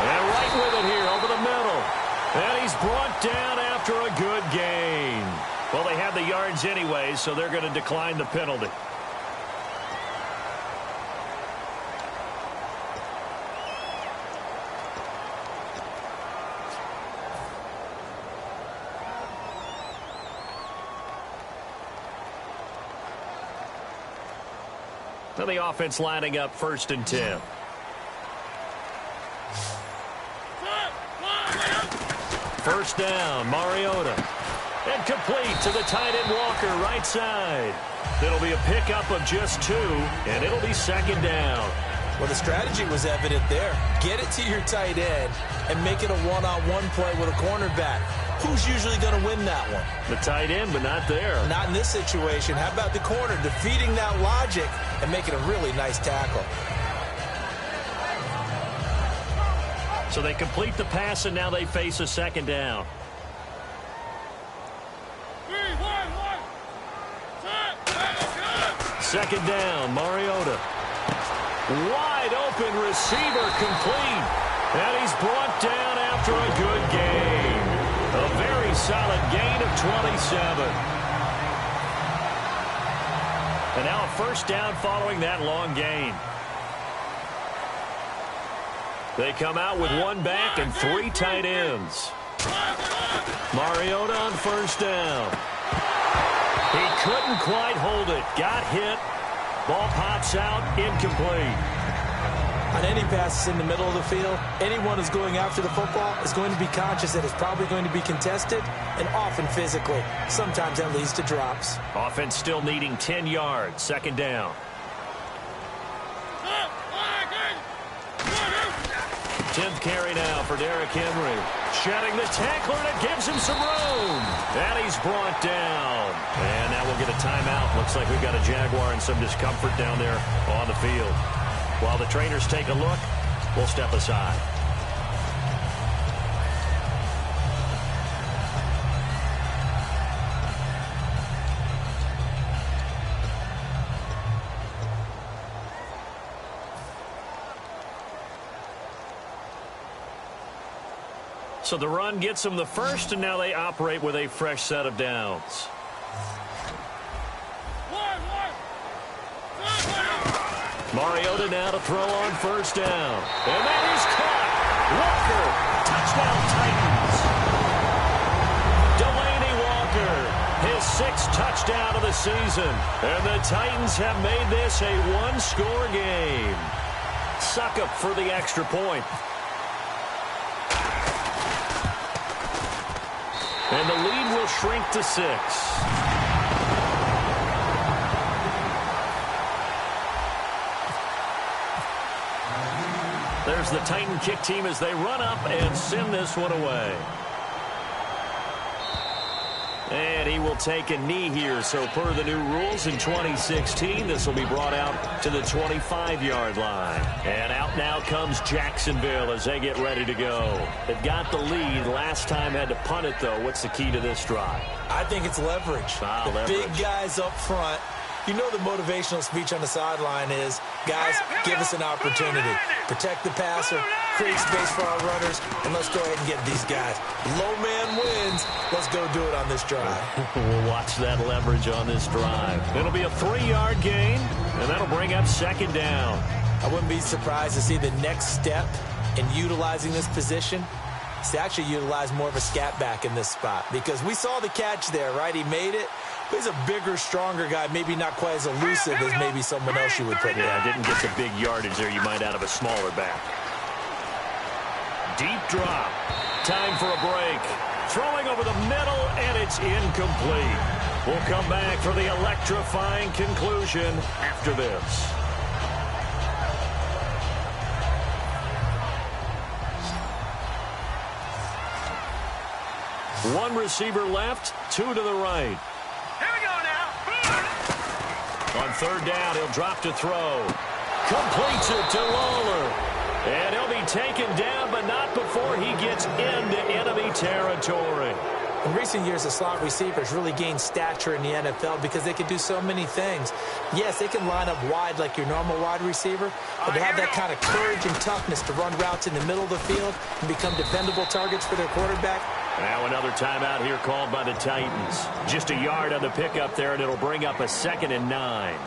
And right with it here over the middle. And he's brought down after a good gain. Well, they have the yards anyway, so they're going to decline the penalty. Now the offense lining up 1st and 10. First down, Mariota. And complete to the tight end Walker, right side. It'll be a pickup of just 2, and it'll be 2nd down. Well, the strategy was evident there. Get it to your tight end and make it a one-on-one play with a cornerback. Who's usually going to win that one? The tight end, but not there. Not in this situation. How about the corner defeating that logic and making a really nice tackle? So they complete the pass, and now they face a 2nd down. 2nd down, Mariota. Wide open receiver complete. And he's brought down after a good gain. A very solid gain of 27. And now a 1st down following that long gain. They come out with 1 back and 3 tight ends. Mariota on 1st down. He couldn't quite hold it. Got hit. Ball pops out. Incomplete. On any passes in the middle of the field, anyone who's going after the football is going to be conscious that it's probably going to be contested and often physically. Sometimes that leads to drops. Offense still needing 10 yards. 2nd down. 10th carry now for Derrick Henry. Shedding the tackler, and it gives him some room. And he's brought down. And now we'll get a timeout. Looks like we've got a Jaguar in some discomfort down there on the field. While the trainers take a look, we'll step aside. So the run gets them the first, and now they operate with a fresh set of downs. Mariota now to throw on first down. And that is caught. Walker, touchdown Titans. Delaney Walker, his 6th touchdown of the season. And the Titans have made this a one-score game. Succop for the extra point. And the lead will shrink to 6. There's the Titan kick team as they run up and send this one away. And he will take a knee here. So per the new rules in 2016, this will be brought out to the 25-yard line. And out now comes Jacksonville as they get ready to go. They've got the lead. Last time had to punt it, though. What's the key to this drive? I think it's leverage. Big guys up front. You know the motivational speech on the sideline is, guys, give us an opportunity. Protect the passer, create space for our runners, and let's go ahead and get these guys. Low man wins. Let's go do it on this drive. We'll watch that leverage on this drive. It'll be a 3-yard gain, and that'll bring up second down. I wouldn't be surprised to see the next step in utilizing this position is to actually utilize more of a scat back in this spot, because we saw the catch there, right? He made it. He's a bigger, stronger guy, maybe not quite as elusive as maybe someone else you would put in. Yeah, didn't get the big yardage there you might out of a smaller back. Deep drop. Time for a break. Throwing over the middle, and it's incomplete. We'll come back for the electrifying conclusion after this. One receiver left, 2 to the right. Here we go now. On third down, he'll drop to throw. Completes it to Lawler. And he'll be taken down, but not before he gets into enemy territory. In recent years, the slot receivers really gained stature in the NFL because they can do so many things. Yes, they can line up wide like your normal wide receiver, but to have that kind of courage and toughness to run routes in the middle of the field and become dependable targets for their quarterback. Now another timeout here called by the Titans. Just a yard on the pickup there, and it'll bring up a 2nd and 9.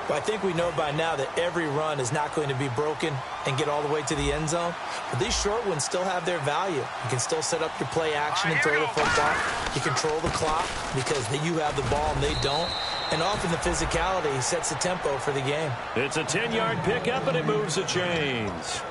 But I think we know by now that every run is not going to be broken and get all the way to the end zone. But these short ones still have their value. You can still set up your play action and throw the football. You control the clock because you have the ball and they don't. And often the physicality sets the tempo for the game. It's a 10-yard pickup, and it moves the chains.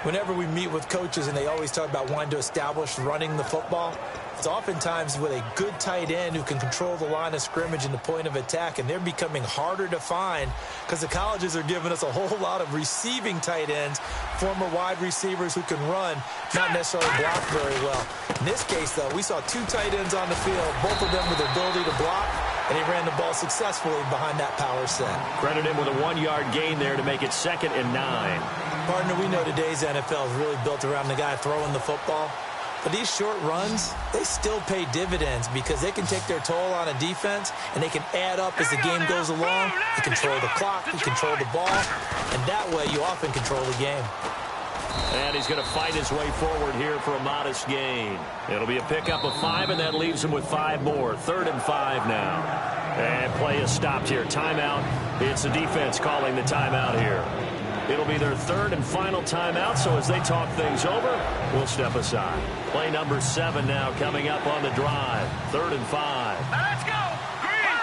Whenever we meet with coaches and they always talk about wanting to establish running the football, it's oftentimes with a good tight end who can control the line of scrimmage and the point of attack, and they're becoming harder to find because the colleges are giving us a whole lot of receiving tight ends, former wide receivers who can run, not necessarily block very well. In this case, though, we saw 2 tight ends on the field, both of them with the ability to block, and he ran the ball successfully behind that power set. Credit him with a 1-yard gain there to make it 2nd and 9. Partner, we know today's NFL is really built around the guy throwing the football. But these short runs, they still pay dividends because they can take their toll on a defense, and they can add up as the game goes along. You control the clock, you control the ball, and that way you often control the game. And he's going to fight his way forward here for a modest gain. It'll be a pickup of 5, and that leaves him with 5 more. 3rd and 5 now. And play is stopped here. Timeout. It's the defense calling the timeout here. It'll be their 3rd and final timeout, so as they talk things over, we'll step aside. Play number 7 now coming up on the drive. 3rd and 5. Let's go. Green,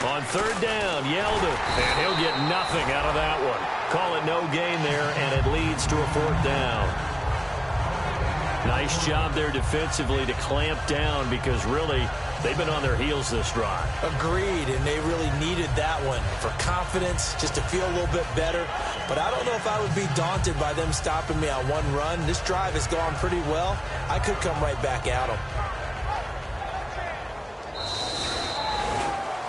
39. On 3rd down, Yeldon, and he'll get nothing out of that one. Call it no gain there, and it leads to a 4th down. Nice job there defensively to clamp down because really they've been on their heels this drive. Agreed, and they really needed that one for confidence, just to feel a little bit better. but I don't know if I would be daunted by them stopping me on one run. This drive has gone pretty well. I could come right back at them.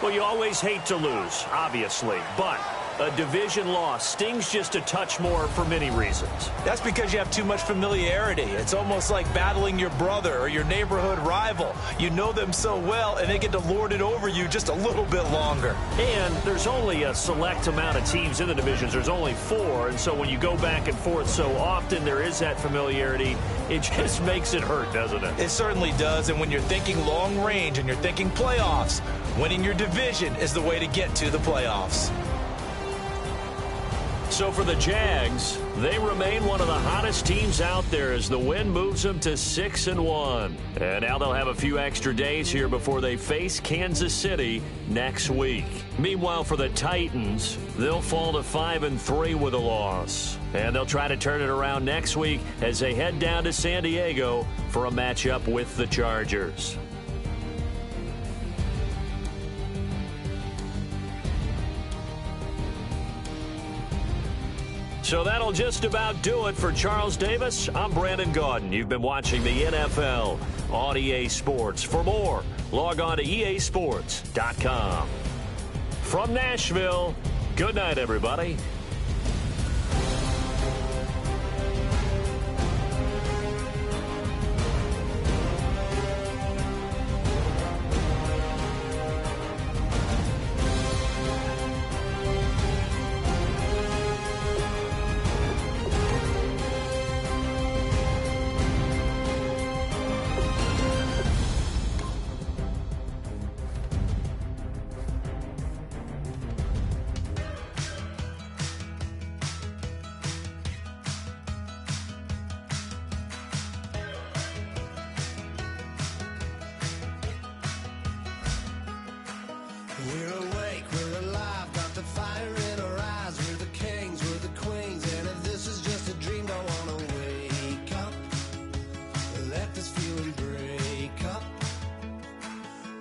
Well, you always hate to lose, obviously, but a division loss stings just a touch more for many reasons. That's because you have too much familiarity. It's almost like battling your brother or your neighborhood rival. You know them so well, and they get to lord it over you just a little bit longer. And there's only a select amount of teams in the divisions. There's only 4, and so when you go back and forth so often, there is that familiarity. It just makes it hurt, doesn't it? It certainly does, and when you're thinking long range and you're thinking playoffs, winning your division is the way to get to the playoffs. So for the Jags, they remain one of the hottest teams out there as the win moves them to 6-1. And now they'll have a few extra days here before they face Kansas City next week. Meanwhile, for the Titans, they'll fall to 5-3 with a loss. And they'll try to turn it around next week as they head down to San Diego for a matchup with the Chargers. So that'll just about do it for Charles Davis. I'm Brandon Gaudin. You've been watching the NFL on EA Sports. For more, log on to easports.com. From Nashville, good night, everybody. We're awake, we're alive, got the fire in our eyes. We're the kings, we're the queens, and if this is just a dream, don't wanna wake up. Let this feeling break up.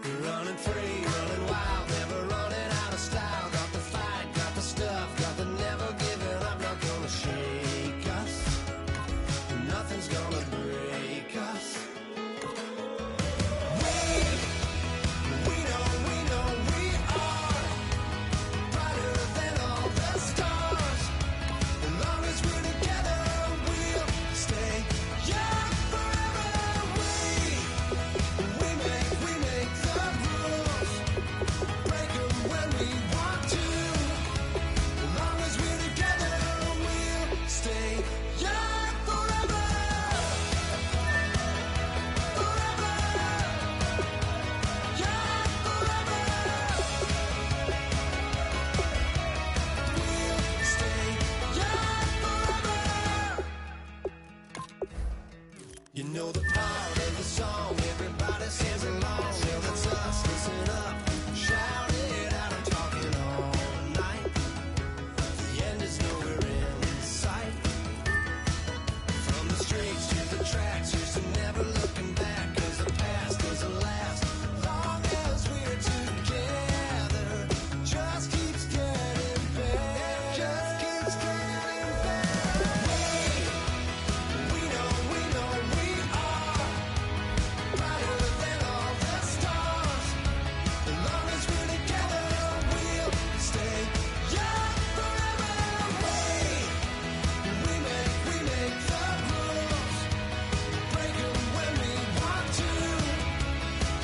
We're running free, running wild, never running out of style. Got the fight, got the stuff, got the never giving up. Not gonna shake us, nothing's gonna break us. You know the part of the song, everybody sings along. Well, that's us, listen up, shout it out, I'm talking all night. The end is nowhere in sight. From the streets to the tracks, here's to never looking back, 'cause the past doesn't last. Long as we're together, just keeps getting better, just keeps getting better. We know we are brighter than all the stars. As long as we're together, we'll stay young forever. We make the rules, break them when we want to.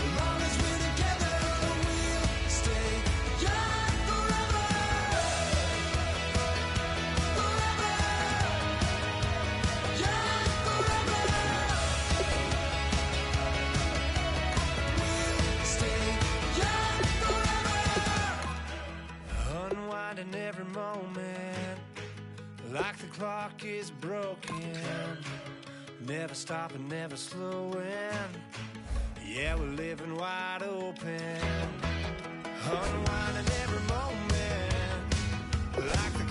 As long as we're together, we'll stay young forever. Forever. Young forever. We'll stay young forever. Unwinding every moment, like the clock is broken. Never stopping, never slowing. Yeah, we're living wide open. Unwinding every moment, like the